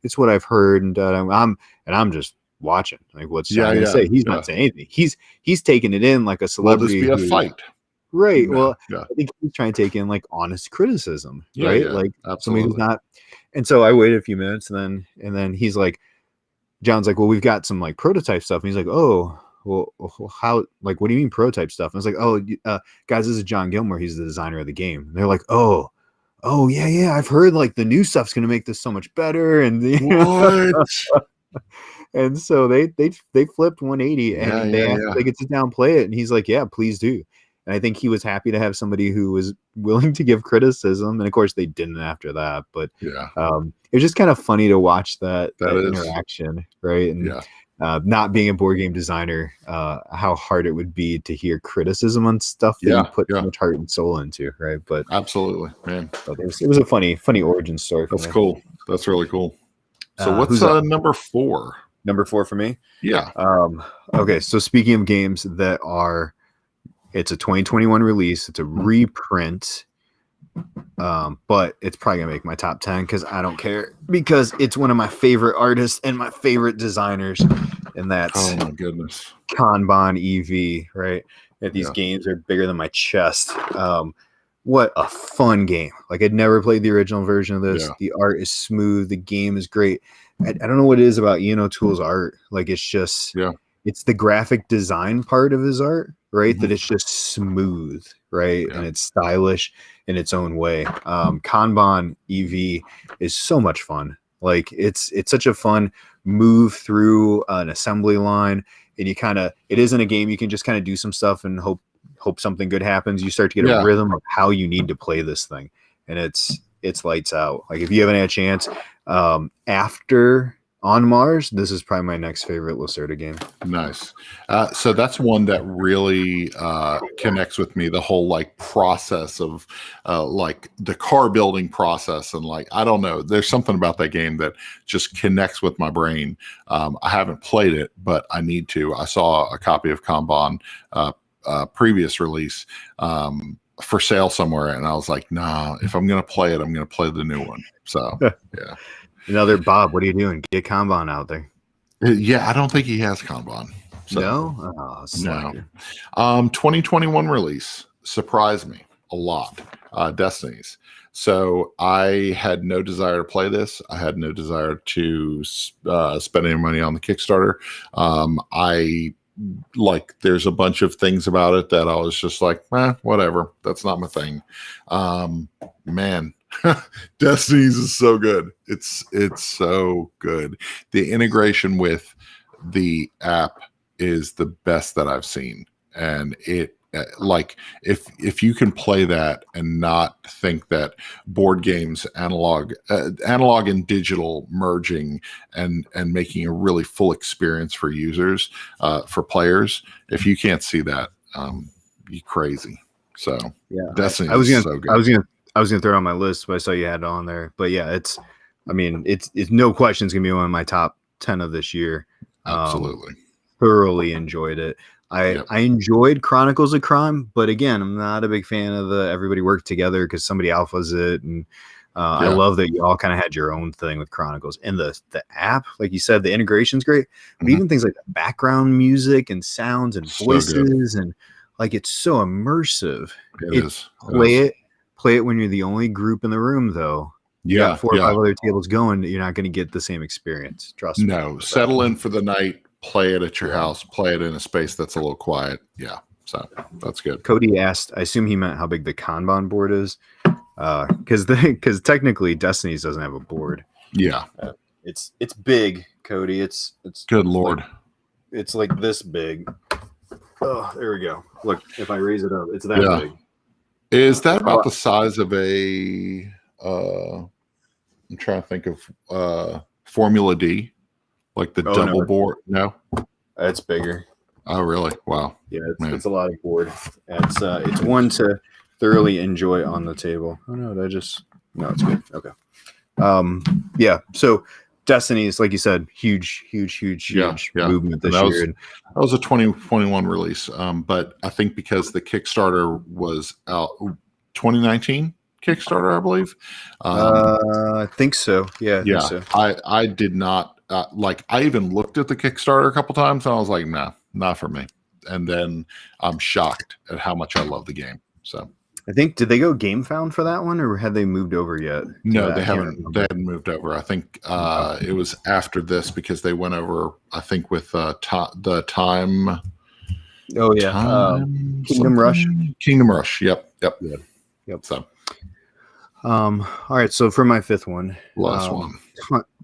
it's what I've heard. And I'm just watching. Like, what's John gonna say? He's not saying anything. He's taking it in like a celebrity. Will this be a fight? Right. Well, I think he's trying to take in like honest criticism, right? Like somebody who's not. And so I waited a few minutes, and then he's like, John's like, "Well, we've got some like prototype stuff." And he's like, "Oh, well, how? Like, what do you mean prototype stuff?" And I was like, "Oh, guys, this is John Gilmore. He's the designer of the game." And they're like, "Oh, yeah. I've heard like the new stuff's gonna make this so much better." And what? And so they flipped 180, and they asked if they could sit down and play it, and he's like, yeah, please do. And I think he was happy to have somebody who was willing to give criticism. And of course they didn't after that, but it was just kind of funny to watch that interaction, right? And not being a board game designer, how hard it would be to hear criticism on stuff that you put so much heart and soul into, right? But absolutely, man. But it was a funny origin story. That's cool. That's really cool. So what's number 4? Number 4 for me? Yeah. Okay, so speaking of games that are, it's a 2021 release. It's a reprint. But it's probably gonna make my top 10 because I don't care, because it's one of my favorite artists and my favorite designers, and that's oh my goodness, Kanban EV. Right, that these games are bigger than my chest. What a fun game! Like, I'd never played the original version of this. The art is smooth. The game is great. I don't know what it is about Ian O'Toole's art. Like, it's just it's the graphic design part of his art, right? That it's just smooth, right? And it's stylish in its own way. Kanban EV is so much fun. Like, it's such a fun move through an assembly line, and it isn't a game you can just kind of do some stuff and hope something good happens. You start to get a rhythm of how you need to play this thing, and it's lights out. Like, if you haven't had a chance, after On Mars, this is probably my next favorite Lacerda game. Nice. So that's one that really connects with me. The whole like process of like the car building process, and like, I don't know, there's something about that game that just connects with my brain. I haven't played it, but I need to. I saw a copy of Kanban previous release for sale somewhere, and I was like, nah, if I'm gonna play it, I'm gonna play the new one. So yeah. Another Bob, what are you doing? Get Kanban out there. Yeah, I don't think he has Kanban. So, no? No. 2021 release surprised me a lot. Destinies. So I had no desire to play this. I had no desire to spend any money on the Kickstarter. There's a bunch of things about it that I was just like, whatever. That's not my thing. Man. Destinies is so good. It's so good. The integration with the app is the best that I've seen, and it like, if you can play that and not think that board games analog and digital merging and making a really full experience for users, for players, if you can't see that, you crazy. So Destiny is so good. I was gonna throw it on my list, but I saw you had it on there. But yeah, it's no question it's gonna be one of my top 10 of this year. Absolutely. Thoroughly enjoyed it. I enjoyed Chronicles of Crime, but again, I'm not a big fan of the everybody worked together because somebody alphas it, and I love that you all kind of had your own thing with Chronicles. And the app, like you said, the integration's great, but even things like background music and sounds and voices, and like, it's so immersive. It is. Play it when you're the only group in the room, though. You got 4 or 5 other tables going, you're not going to get the same experience. Trust me. No, settle in for the night, play it at your house, play it in a space that's a little quiet. Yeah, so that's good. Cody asked, I assume he meant how big the Kanban board is, because technically Destinies doesn't have a board. Yeah, it's big, Cody. It's good Lord. It's like this big. Oh, there we go. Look, if I raise it up, it's that big. Is that about the size of a? I'm trying to think of Formula D, like the double board. No, it's bigger. Oh, really? Wow. Yeah, it's a lot of board. It's one to thoroughly enjoy on the table. Oh no, no, it's good. Okay. Yeah. So Destinies, like you said, huge movement this year. That was a 2021 release. But I think because the Kickstarter was out 2019 Kickstarter, I believe. I think so. Yeah. Yeah. I think so. I did not I even looked at the Kickstarter a couple times and I was like, nah, not for me. And then I'm shocked at how much I love the game. So I think, did they go GameFound for that one, or had they moved over yet? No, they haven't. They hadn't moved over. I think it was after this, because they went over, I think, with the time. Oh yeah, Kingdom Rush. Kingdom Rush. Yep. Yep. So, all right. So for my 5th one, last one,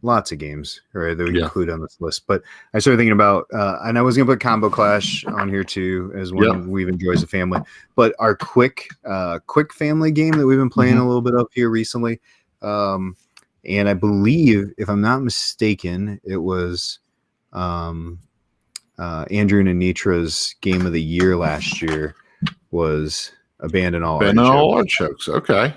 lots of games, right, that we can Yeah. include on this list. But I started thinking about, and I was going to put Combo Clash on here too as one we've enjoyed as a family. But our quick family game that we've been playing a little bit of here recently, and I believe, if I'm not mistaken, it was Andrew and Anitra's game of the year last year was Abandon All Artichokes. Okay.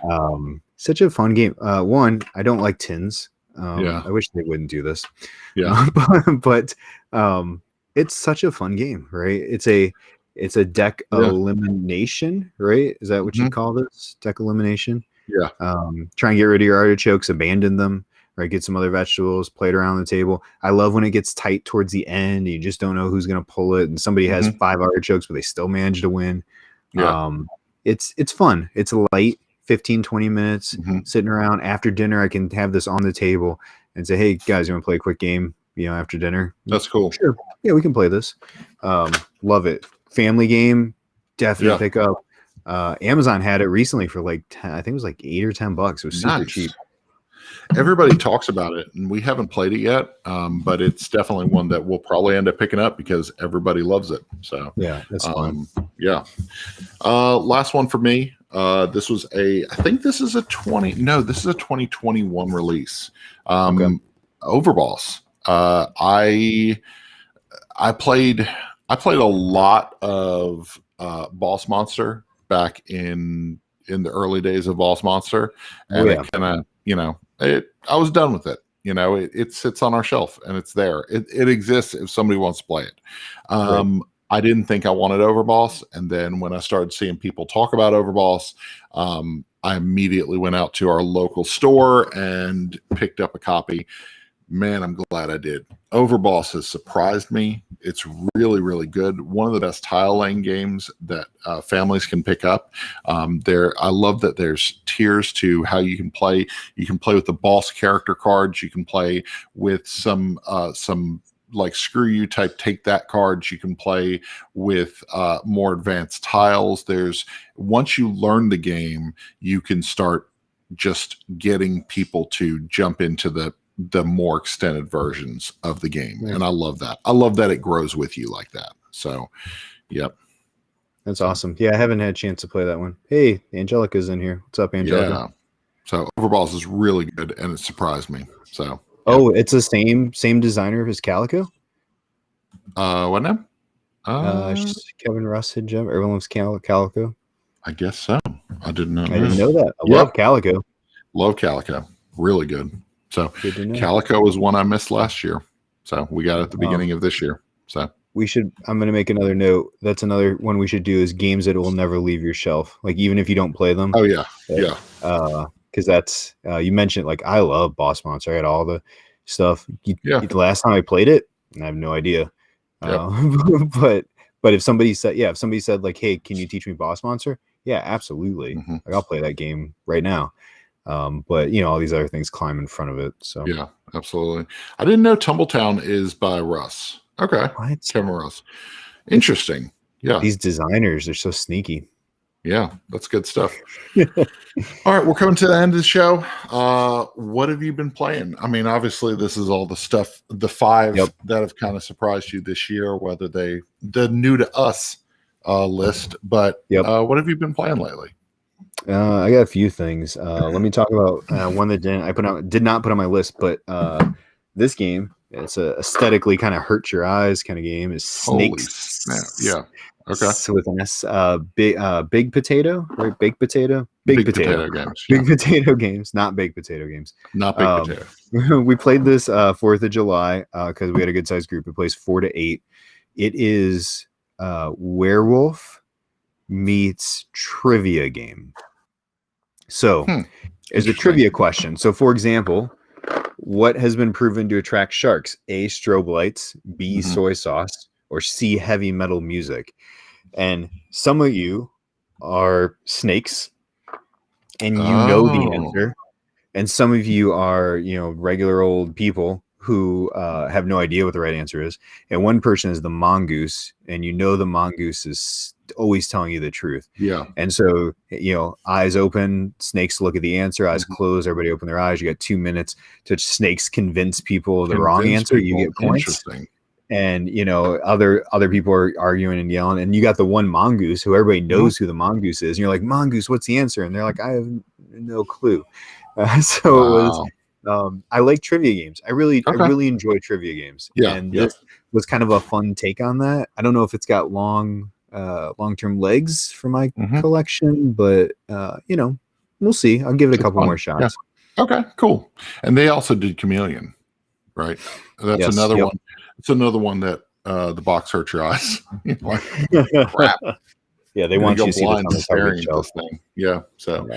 Such a fun game. One, I don't like tins. Yeah. I wish they wouldn't do this. Yeah. But it's such a fun game, right? It's a deck elimination, right? Is that what you call this? Deck elimination? Yeah. Try and get rid of your artichokes, abandon them, right? Get some other vegetables, play it around the table. I love when it gets tight towards the end. You just don't know who's going to pull it, and somebody has 5 artichokes, but they still manage to win. Yeah. It's fun. It's light. 15, 20 minutes sitting around after dinner. I can have this on the table and say, hey guys, you want to play a quick game, after dinner? That's cool. Sure. Yeah, we can play this. Love it. Family game, definitely pick up. Amazon had it recently for like 10, I think it was like $8 or $10. It was super cheap. Everybody talks about it, and we haven't played it yet, but it's definitely one that we'll probably end up picking up because everybody loves it. So yeah, that's fun. Yeah. Last one for me. This was I think this is a 2021 release. Overboss. I played a lot of Boss Monster back in the early days of Boss Monster, and it kind of, I was done with it. It sits on our shelf and it's there. It exists if somebody wants to play it. I didn't think I wanted Overboss, and then when I started seeing people talk about Overboss, I immediately went out to our local store and picked up a copy. Man, I'm glad I did. Overboss has surprised me. It's really, really good. One of the best tile laying games that families can pick up. I love that there's tiers to how you can play. You can play with the boss character cards. You can play with some like screw you type take that cards. You can play with more advanced tiles. Once you learn the game, you can start just getting people to jump into the more extended versions of the game. And I love that. I love that it grows with you like that. So, yep. That's awesome. Yeah, I haven't had a chance to play that one. Hey, Angelica's in here. What's up, Angelica? Yeah. So Overboss is really good, and it surprised me. So. Oh, it's the same designer as Calico? What now? Kevin Russ had jumped. Everyone loves Calico. I guess so. I didn't know. I didn't know that. I love Calico. Love Calico. Really good. So Calico was one I missed last year. So we got it at the beginning of this year. So I'm going to make another note. That's another one we should do, is games that will never leave your shelf. Like, even if you don't play them. Oh yeah. Yeah. Cause that's, you mentioned, like, I love Boss Monster. I had all the stuff. The last time I played it, I have no idea. But if somebody said, like, hey, can you teach me Boss Monster? Yeah, absolutely. Like, I'll play that game right now. But all these other things climb in front of it. So yeah, absolutely. I didn't know Tumbletown is by Russ. Okay. Kevin Russ. Interesting. Yeah. These designers are so sneaky. Yeah, that's good stuff. All right, we're coming to the end of the show. What have you been playing? I mean, obviously this is all the stuff, the 5 that have kind of surprised you this year, whether the new to us list, but what have you been playing lately? I got a few things. Let me talk about one that did not put on my list, but this game, it's a aesthetically kind of hurt your eyes kind of game, is Snakes. Yeah. Okay. So with an S, big potato, right? Big potato games. Big potato games, not baked potato games. Not big potato. We played this 4th of July because we had a good sized group. It plays 4 to 8. It is werewolf meets trivia game. So there's a trivia question. So, for example, what has been proven to attract sharks? A, strobe lights, B, soy sauce, or C, heavy metal music? And some of you are snakes and you know the answer. And some of you are, regular old people who have no idea what the right answer is, and one person is the mongoose, and the mongoose is always telling you the truth. Yeah. And so, eyes open, snakes look at the answer, eyes Mhm. closed, everybody open their eyes. You got 2 minutes to snakes convince people the wrong answer. You get points. Interesting. And other people are arguing and yelling, and you got the one mongoose who everybody knows who the mongoose is, and you're like, mongoose, what's the answer? And they're like, I have no clue. So it was I like trivia games. I really enjoy trivia games. Yeah, And yeah. this was kind of a fun take on that. I don't know if it's got long-term legs for my collection, but we'll see. I'll give it a couple more shots. Yeah. Okay, cool. And they also did Chameleon, right? That's another one. It's another one that the box hurts your eyes. Like, crap. Yeah, they want you to see this staring at this thing. Yeah. So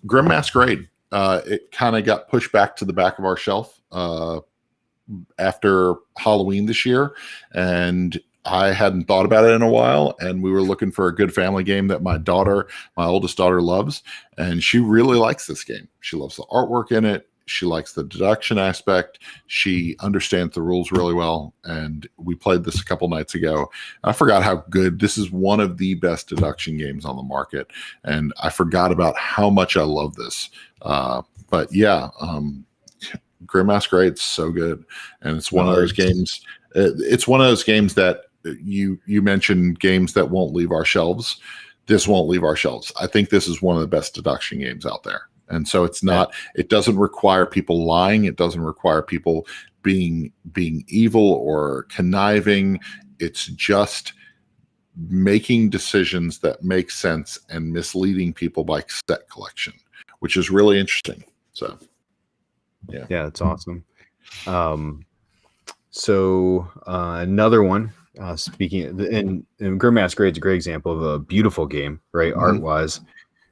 Grim Masquerade. It kind of got pushed back to the back of our shelf after Halloween this year, and I hadn't thought about it in a while, and we were looking for a good family game that my oldest daughter loves, and she really likes this game. She loves the artwork in it. She likes the deduction aspect. She understands the rules really well, and we played this a couple nights ago. I forgot how good this is. One of the best deduction games on the market, and I forgot about how much I love this. But yeah, Grim Masquerade's so good, and it's one of those games. It's one of those games that you mentioned, games that won't leave our shelves. This won't leave our shelves. I think this is one of the best deduction games out there. And so it doesn't require people lying. It doesn't require people being evil or conniving. It's just making decisions that make sense and misleading people by set collection, which is really interesting. So, yeah, it's awesome. So another one, speaking and Grim Masquerade's a great example of a beautiful game, right? Art wise.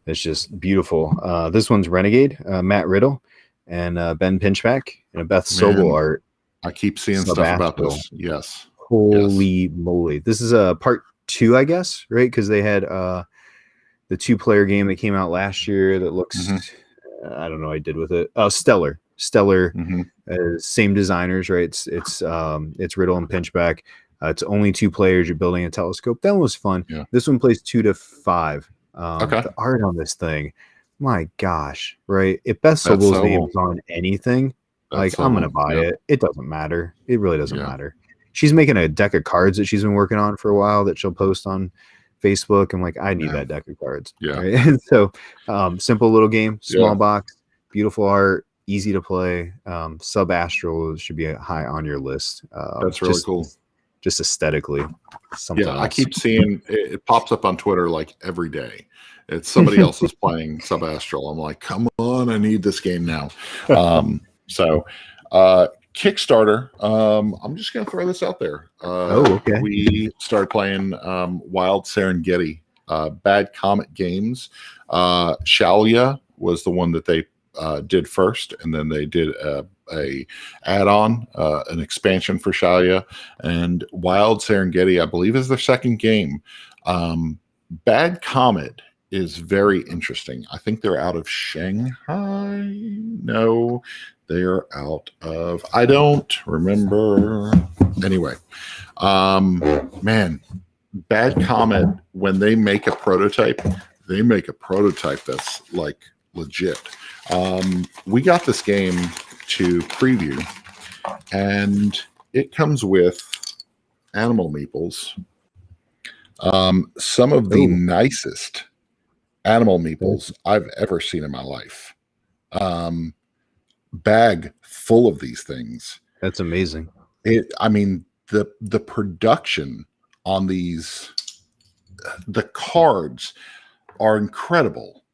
It's just beautiful. This one's Renegade, Matt Riddle, and Ben Pinchback, and Beth Sobel art. I keep seeing stuff about this. Yes. Holy moly. This is a part 2, I guess, right? Because they had the 2-player game that came out last year that looks, I don't know what I did with it. Oh, Stellar. Same designers, right? It's Riddle and Pinchback. It's only 2 players. You're building a telescope. That one was fun. Yeah. This one plays 2 to 5. The art on this thing, my gosh, right? If Beth Sobel's name is on anything, I'm gonna buy it. It doesn't matter. It really doesn't matter. She's making a deck of cards that she's been working on for a while that she'll post on Facebook. I'm like, I need that deck of cards. Yeah. Right? And so simple little game, small box, beautiful art, easy to play. Sub-Astral should be high on your list. That's really cool. Just aesthetically. I keep seeing it pops up on Twitter like every day. It's somebody else is playing Sub-Astral. I'm like, come on, I need this game now. Kickstarter. I'm just gonna throw this out there. Okay. We started playing Wild Serengeti, Bad Comet Games. Shalia was the one that they did first, and then they did a add-on, an expansion for Shalia, and Wild Serengeti, I believe, is their second game. Bad Comet is very interesting. I think they're out of Shanghai. No, they are out of, I don't remember. Anyway, man, Bad Comet, when they make a prototype that's like legit. We got this game to preview, and it comes with animal meeples. Some of the nicest animal meeples I've ever seen in my life. Bag full of these things. That's amazing. The production on these, the cards are incredible.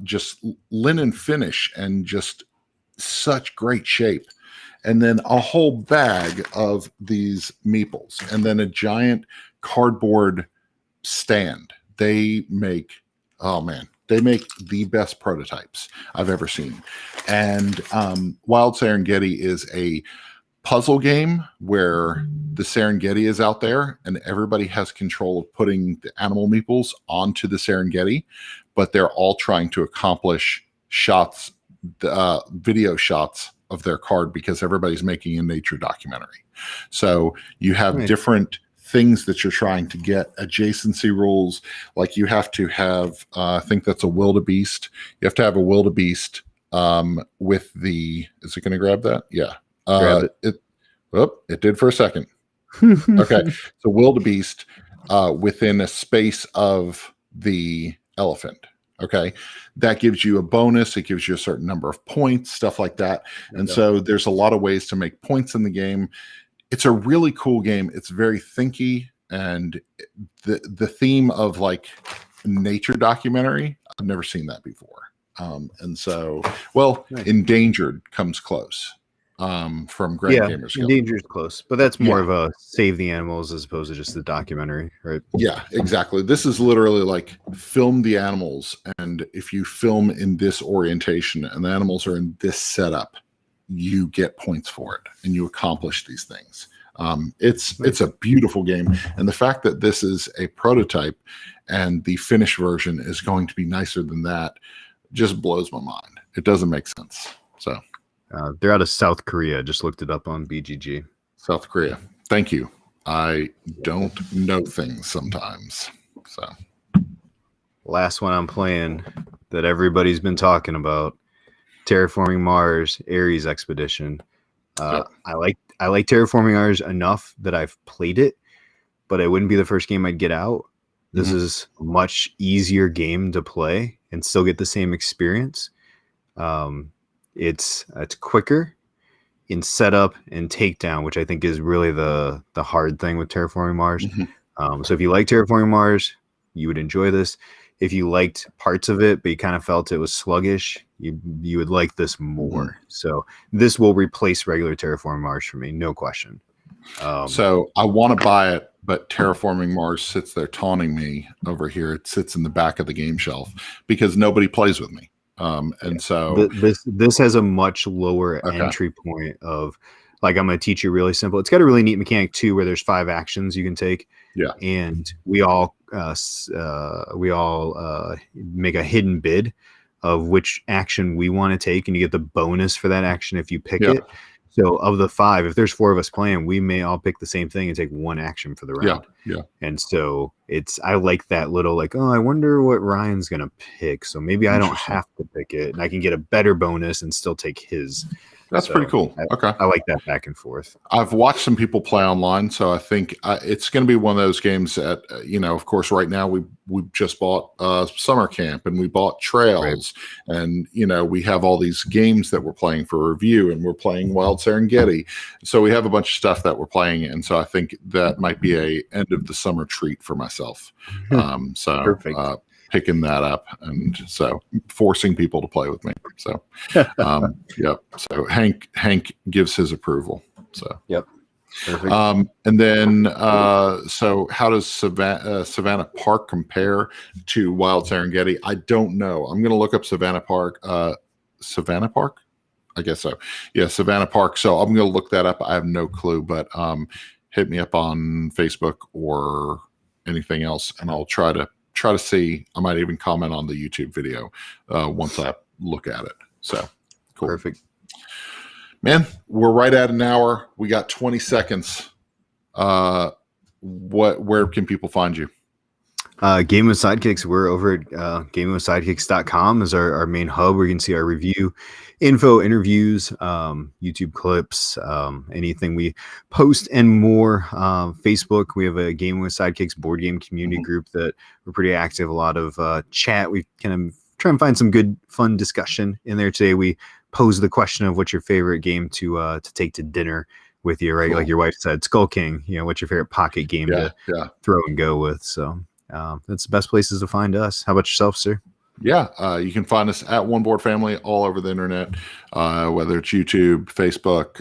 Just linen finish and just such great shape. And then a whole bag of these meeples, and then a giant cardboard stand. They make the best prototypes I've ever seen. And Wild Serengeti is a puzzle game where the Serengeti is out there and everybody has control of putting the animal meeples onto the Serengeti, but they're all trying to accomplish shots, video shots of their card because everybody's making a nature documentary. So you have Right. different things that you're trying to get, adjacency rules. Like you have to have, I think that's a wildebeest. You have to have a wildebeest with the, is it going to grab that? Yeah. Grab it. It did for a second. Okay. So wildebeest within a space of the elephant. Okay. That gives you a bonus. It gives you a certain number of points, stuff like that. And so there's a lot of ways to make points in the game. It's a really cool game. It's very thinky, and the theme of like nature documentary, I've never seen that before. And so, well, Nice. Endangered comes close from Grand Gamers Guild. Endangered is close, but that's more of a save the animals as opposed to just the documentary, right? Yeah, exactly. This is literally like film the animals, and if you film in this orientation and the animals are in this setup, you get points for it and you accomplish these things. It's a beautiful game, and the fact that this is a prototype and the finished version is going to be nicer than that just blows my mind. It doesn't make sense. So they're out of South Korea. Just looked it up on BGG. South Korea. Thank you. I don't know things sometimes. So last one I'm playing that everybody's been talking about, Terraforming Mars Ares Expedition. I like Terraforming Mars enough that I've played it, but it wouldn't be the first game I'd get out. This is a much easier game to play and still get the same experience. It's quicker in setup and takedown, which I think is really the hard thing with Terraforming Mars. So if you like Terraforming Mars, you would enjoy this. If you liked parts of it, but you kind of felt it was sluggish, you would like this more. So this will replace regular Terraforming Mars for me, no question. So I want to buy it, but Terraforming Mars sits there taunting me over here. It sits in the back of the game shelf because nobody plays with me. So this has a much lower entry point of, like, I'm going to teach you really simple. It's got a really neat mechanic too, where there's 5 actions you can take. Yeah. And we all make a hidden bid of which action we want to take, and you get the bonus for that action if you pick it. So of the 5, if there's 4 of us playing, we may all pick the same thing and take 1 action for the round. Yeah. And so I like that little, like, oh, I wonder what Ryan's going to pick. So maybe I don't have to pick it, and I can get a better bonus and still take his. That's pretty cool. I like that back and forth. I've watched some people play online, so I think it's going to be one of those games that, of course, right now we just bought Summer Camp, and we bought Trails, and, we have all these games that we're playing for review, and we're playing Wild Serengeti. So we have a bunch of stuff that we're playing, and so I think that might be a end of the summer treat for myself. Perfect. Picking that up, and so forcing people to play with me. So, So Hank gives his approval. So, Perfect. And then, so how does Savannah Park compare to Wild Serengeti? I don't know. I'm going to look up Savannah Park. Savannah Park? I guess so. Yeah, Savannah Park. So I'm going to look that up. I have no clue, but hit me up on Facebook or anything else, and I'll try to see. I might even comment on the YouTube video once I look at it. So cool. Perfect. Man, we're right at an hour. We got 20 seconds. Where can people find you? Gaming with Sidekicks. We're over at gamingwithsidekicks.com is our main hub where you can see our review info, interviews, YouTube clips, anything we post and more. Facebook, we have a Gaming with Sidekicks board game community group that we're pretty active. A lot of chat. We kind of try and find some good, fun discussion in there. Today we pose the question of what's your favorite game to take to dinner with you, right? Cool. Like your wife said, Skull King. What's your favorite pocket game to throw and go with? So that's the best places to find us. How about yourself, sir? Yeah, you can find us at One Board Family all over the internet, whether it's YouTube, Facebook,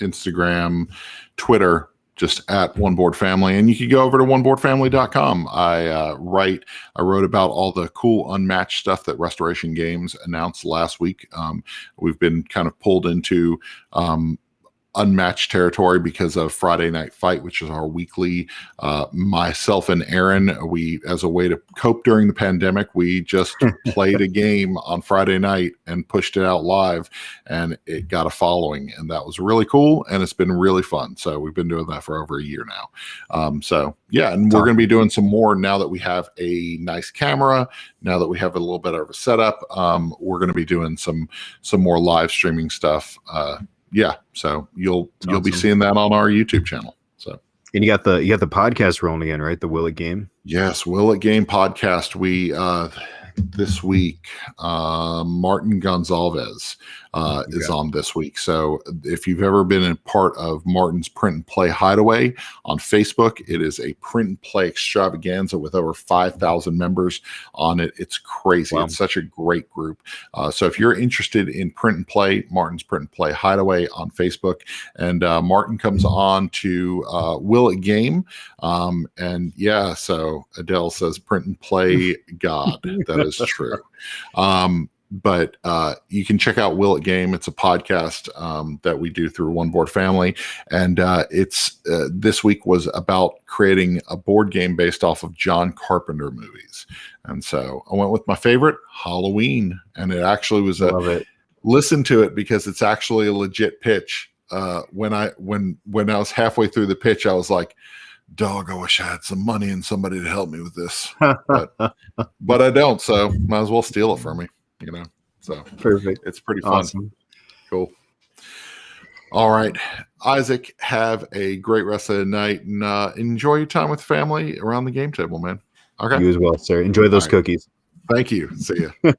Instagram, Twitter, just at One Board Family. And you can go over to oneboardfamily.com. I wrote about all the cool unmatched stuff that Restoration Games announced last week. We've been kind of pulled into unmatched territory because of Friday Night Fight, which is our weekly. Myself and Aaron, we, as a way to cope during the pandemic, we just played a game on Friday night and pushed it out live, and it got a following, and that was really cool, and it's been really fun. So we've been doing that for over a year now. So yeah, and we're going to be doing some more now that we have a nice camera. Now that we have a little bit of a setup, we're going to be doing some more live streaming stuff. Yeah, so you'll be seeing that on our YouTube channel. So, and you got the podcast rolling again, right? The Will It Game. Yes, Will It Game podcast. We this week, Martin Gonzalez is on this week. So if you've ever been a part of Martin's Print and Play Hideaway on Facebook, it is a print and play extravaganza with over 5,000 members on it. It's crazy. Wow. It's such a great group. So if you're interested in print and play, Martin's Print and Play Hideaway on Facebook, and Martin comes on to Will It Game. And yeah, so Adele says print and play God. That is true. But you can check out Will It Game. It's a podcast that we do through One Board Family. And it's this week was about creating a board game based off of John Carpenter movies. And so I went with my favorite, Halloween. And it actually was listen to it because it's actually a legit pitch. When I was halfway through the pitch, I was like, dog, I wish I had some money and somebody to help me with this. But I don't, so might as well steal it from me. So perfect. It's pretty fun. Awesome. Cool. All right, Isaac, have a great rest of the night, and enjoy your time with family around the game table, man. Okay. You as well, sir. Enjoy those cookies. Thank you. See ya.